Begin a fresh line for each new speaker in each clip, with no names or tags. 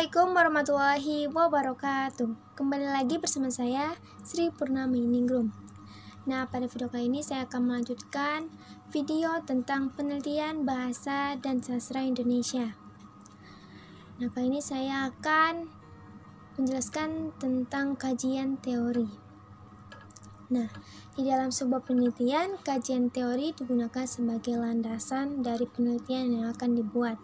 Assalamualaikum warahmatullahi wabarakatuh. Kembali lagi bersama saya, Sri Purnami Ningrum. Nah, pada video kali ini saya akan melanjutkan video tentang penelitian bahasa dan sastra Indonesia. Nah, kali ini saya akan menjelaskan tentang kajian teori. Nah, di dalam sebuah penelitian, kajian teori digunakan sebagai landasan dari penelitian yang akan dibuat.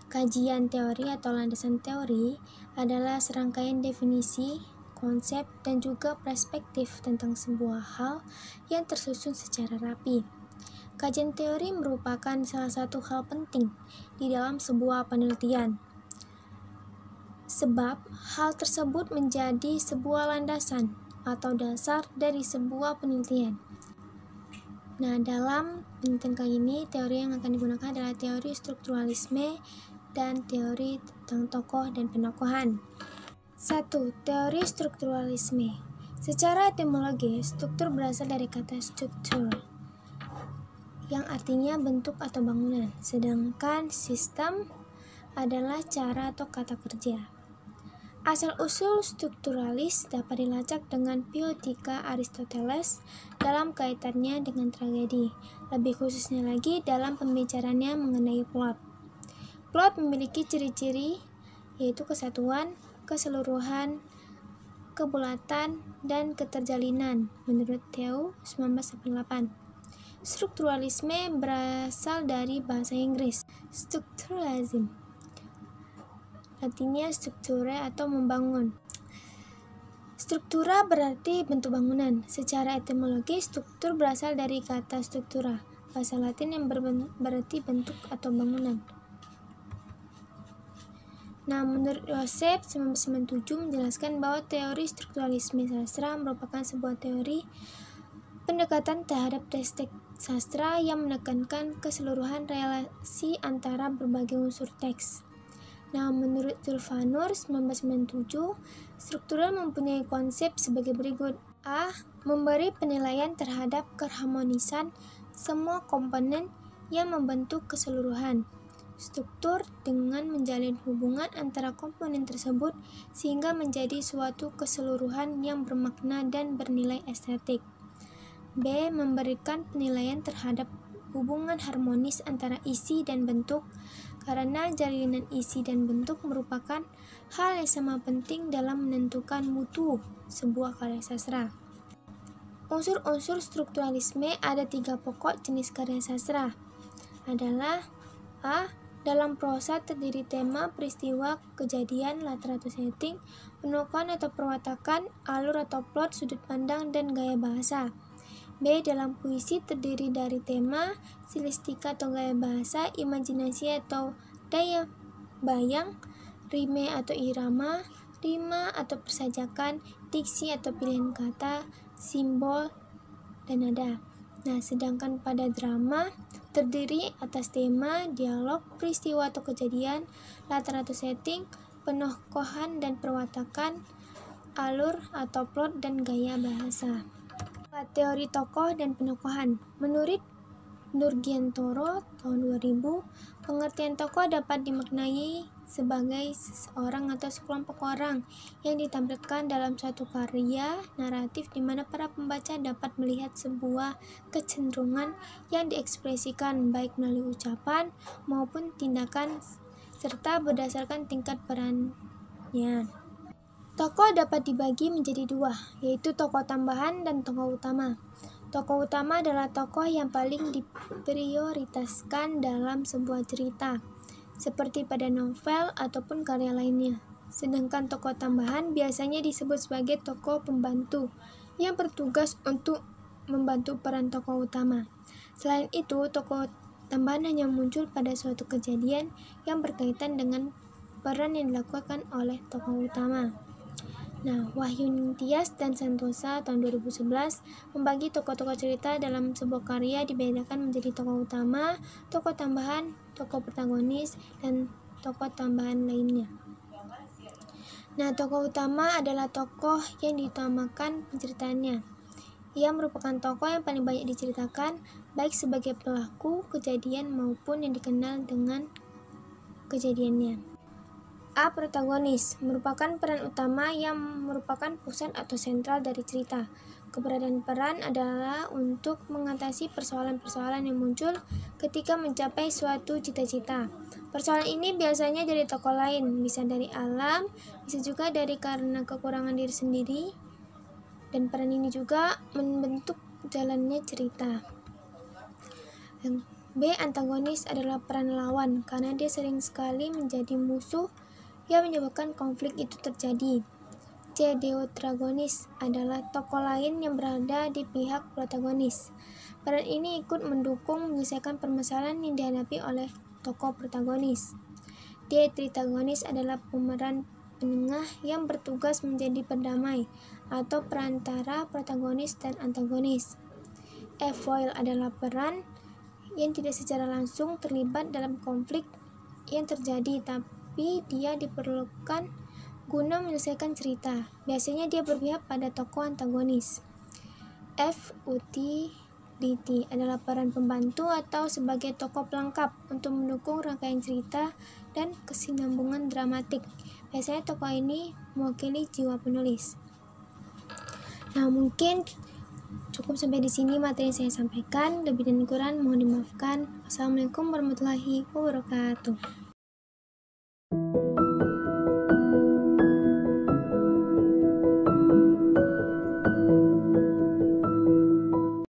Kajian teori atau landasan teori adalah serangkaian definisi, konsep, dan juga perspektif tentang sebuah hal yang tersusun secara rapi. Kajian teori merupakan salah satu hal penting di dalam sebuah penelitian, sebab hal tersebut menjadi sebuah landasan atau dasar dari sebuah penelitian. Nah, dalam penelitian kali ini, teori yang akan digunakan adalah teori strukturalisme dan teori tentang tokoh dan penokohan. 1. Teori strukturalisme. Secara etimologi, struktur berasal dari kata struktur, yang artinya bentuk atau bangunan, sedangkan sistem adalah cara atau kata kerja. Asal-usul strukturalis dapat dilacak dengan Poetika Aristoteles dalam kaitannya dengan tragedi, lebih khususnya lagi dalam pembicaraannya mengenai plot. Plot memiliki ciri-ciri yaitu kesatuan, keseluruhan, kebulatan, dan keterjalinan menurut Theo 1988. Strukturalisme berasal dari bahasa Inggris structuralism, artinya strukture atau membangun. Struktura berarti bentuk bangunan. Secara etimologi, struktur berasal dari kata struktura, bahasa Latin yang berarti bentuk atau bangunan. Nah, menurut Joseph 1997 menjelaskan bahwa teori strukturalisme sastra merupakan sebuah teori pendekatan terhadap teks sastra yang menekankan keseluruhan relasi antara berbagai unsur teks. Nah, menurut Zulfanur 1997, struktural mempunyai konsep sebagai berikut. A. Memberi penilaian terhadap keharmonisan semua komponen yang membentuk keseluruhan struktur dengan menjalin hubungan antara komponen tersebut sehingga menjadi suatu keseluruhan yang bermakna dan bernilai estetik. B. Memberikan penilaian terhadap hubungan harmonis antara isi dan bentuk karena jalinan isi dan bentuk merupakan hal yang sama penting dalam menentukan mutu sebuah karya sastra. Unsur-unsur strukturalisme ada 3 pokok jenis karya sastra adalah A. Dalam prosa terdiri tema, peristiwa, kejadian, latar atau setting, penokohan atau perwatakan, alur atau plot, sudut pandang, dan gaya bahasa. B. Dalam puisi terdiri dari tema, stilistika atau gaya bahasa, imajinasi atau daya bayang, rime atau irama, rima atau persajakan, diksi atau pilihan kata, simbol, dan nada. Nah, sedangkan pada drama terdiri atas tema, dialog, peristiwa atau kejadian, latar atau setting, penokohan dan perwatakan, alur atau plot, dan gaya bahasa. Teori tokoh dan penokohan. Menurut Nurgiantoro tahun 2000, pengertian tokoh dapat dimaknai sebagai seseorang atau sekelompok orang yang ditampilkan dalam suatu karya naratif di mana para pembaca dapat melihat sebuah kecenderungan yang diekspresikan baik melalui ucapan maupun tindakan serta berdasarkan tingkat perannya. Tokoh dapat dibagi menjadi 2, yaitu tokoh tambahan dan tokoh utama. Tokoh utama adalah tokoh yang paling diprioritaskan dalam sebuah cerita, seperti pada novel ataupun karya lainnya. Sedangkan tokoh tambahan biasanya disebut sebagai tokoh pembantu yang bertugas untuk membantu peran tokoh utama. Selain itu, tokoh tambahan hanya muncul pada suatu kejadian yang berkaitan dengan peran yang dilakukan oleh tokoh utama. Nah, Wahyu Ningtyas dan Santosa tahun 2011 membagi tokoh-tokoh cerita dalam sebuah karya dibedakan menjadi tokoh utama, tokoh tambahan, tokoh protagonis, dan tokoh tambahan lainnya. Nah, tokoh utama adalah tokoh yang diutamakan penceritaannya. Ia merupakan tokoh yang paling banyak diceritakan, baik sebagai pelaku kejadian maupun yang dikenal dengan kejadiannya. A. Protagonis merupakan peran utama yang merupakan pusat atau sentral dari cerita. Keberadaan peran adalah untuk mengatasi persoalan-persoalan yang muncul ketika mencapai suatu cita-cita. Persoalan ini biasanya dari tokoh lain, bisa dari alam, bisa juga dari karena kekurangan diri sendiri, dan peran ini juga membentuk jalannya cerita. Yang B. Antagonis adalah peran lawan, karena dia sering sekali menjadi musuh yang menyebabkan konflik itu terjadi. C. Deuteragonis adalah tokoh lain yang berada di pihak protagonis. Peran ini ikut mendukung menyelesaikan permasalahan yang dihadapi oleh tokoh protagonis. D. Tritagonis adalah pemeran penengah yang bertugas menjadi pendamai atau perantara protagonis dan antagonis. F. Foil adalah peran yang tidak secara langsung terlibat dalam konflik yang terjadi, tapi dia diperlukan guna menyelesaikan cerita. Biasanya dia berpihak pada tokoh antagonis. F. Utility adalah peran pembantu atau sebagai tokoh pelengkap untuk mendukung rangkaian cerita dan kesinambungan dramatik. Biasanya tokoh ini mewakili jiwa penulis. Nah, mungkin cukup sampai di sini materi yang saya sampaikan. Lebih dan kurang mohon dimaafkan. Wassalamualaikum warahmatullahi wabarakatuh.